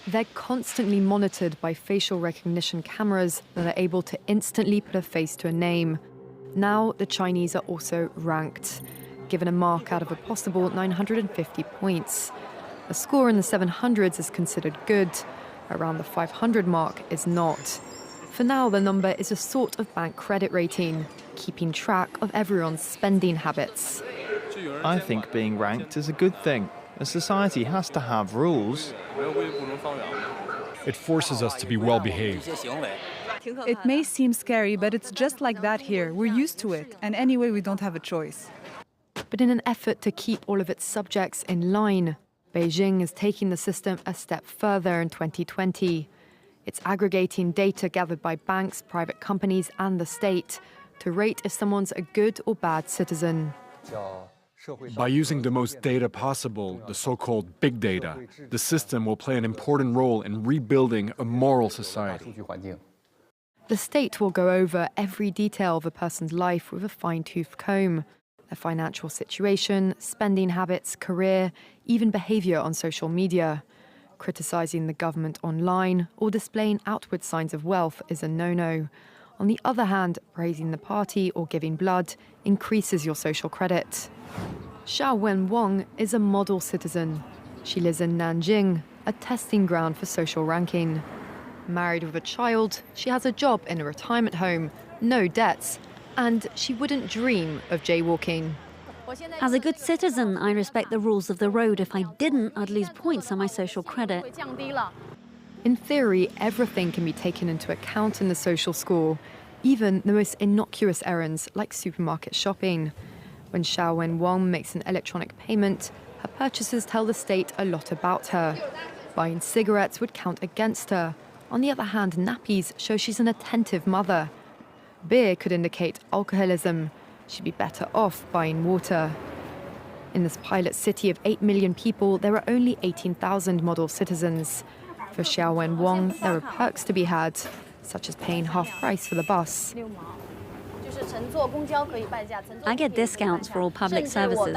They're constantly monitored by facial recognition cameras that are able to instantly put a face to a name. Now, the Chinese are also ranked, given a mark out of a possible 950 points. A score in the 700s is considered good. Around the 500 mark is not. For now, the number is a sort of bank credit rating, keeping track of everyone's spending habits. I think being ranked is a good thing. A society has to have rules. It forces us to be well-behaved. It may seem scary, but it's just like that here. We're used to it, and anyway, we don't have a choice. But in an effort to keep all of its subjects in line, Beijing is taking the system a step further in 2020. It's aggregating data gathered by banks, private companies, and the state to rate if someone's a good or bad citizen. By using the most data possible, the so-called big data, the system will play an important role in rebuilding a moral society. The state will go over every detail of a person's life with a fine-tooth comb. Their financial situation, spending habits, career, even behavior on social media. Criticizing the government online or displaying outward signs of wealth is a no-no. On the other hand, praising the party or giving blood increases your social credit. Xiao Wenwang is a model citizen. She lives in Nanjing, a testing ground for social ranking. Married with a child, she has a job in a retirement home, no debts, and she wouldn't dream of jaywalking. As a good citizen, I respect the rules of the road. If I didn't, I'd lose points on my social credit. In theory, everything can be taken into account in the social score, even the most innocuous errands like supermarket shopping. When Xiao Wenwang makes an electronic payment, her purchases tell the state a lot about her. Buying cigarettes would count against her. On the other hand, nappies show she's an attentive mother. Beer could indicate alcoholism. She'd be better off buying water. In this pilot city of 8 million people, there are only 18,000 model citizens. For Xiao Wenwang, there are perks to be had, such as paying half price for the bus. I get discounts for all public services,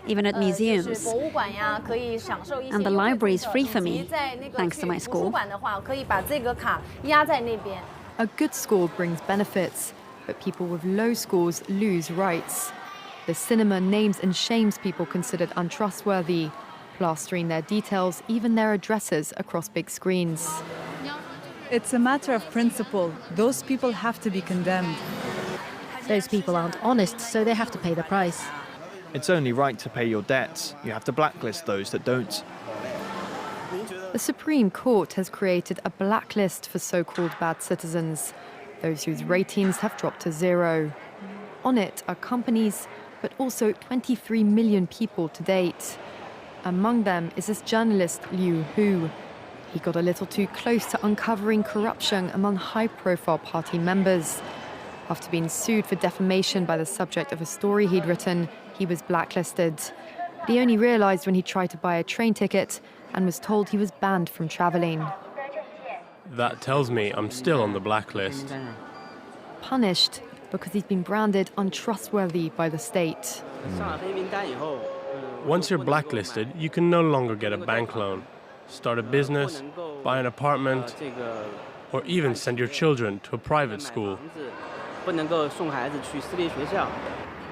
even at museums. And the library is free for me, thanks to my score. A good score brings benefits, but people with low scores lose rights. The cinema names and shames people considered untrustworthy, plastering their details, even their addresses, across big screens. It's a matter of principle. Those people have to be condemned. Those people aren't honest, so they have to pay the price. It's only right to pay your debts. You have to blacklist those that don't. The Supreme Court has created a blacklist for so-called bad citizens, those whose ratings have dropped to 0. On it are companies, but also 23 million people to date. Among them is this journalist Liu Hu. He got a little too close to uncovering corruption among high-profile party members. After being sued for defamation by the subject of a story he'd written, he was blacklisted. But he only realized when he tried to buy a train ticket and was told he was banned from traveling. That tells me I'm still on the blacklist. Punished because he's been branded untrustworthy by the state. Once you're blacklisted, you can no longer get a bank loan, start a business, buy an apartment, or even send your children to a private school.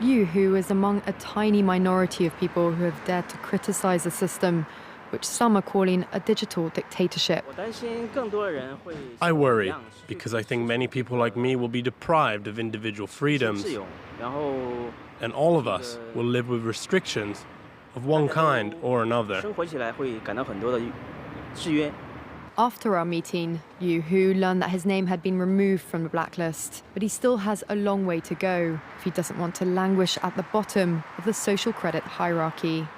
Liu Hu is among a tiny minority of people who have dared to criticize the system, which some are calling a digital dictatorship. I worry, because I think many people like me will be deprived of individual freedoms, and all of us will live with restrictions of one kind or another. After our meeting, Liu Hu learned that his name had been removed from the blacklist, but he still has a long way to go if he doesn't want to languish at the bottom of the social credit hierarchy.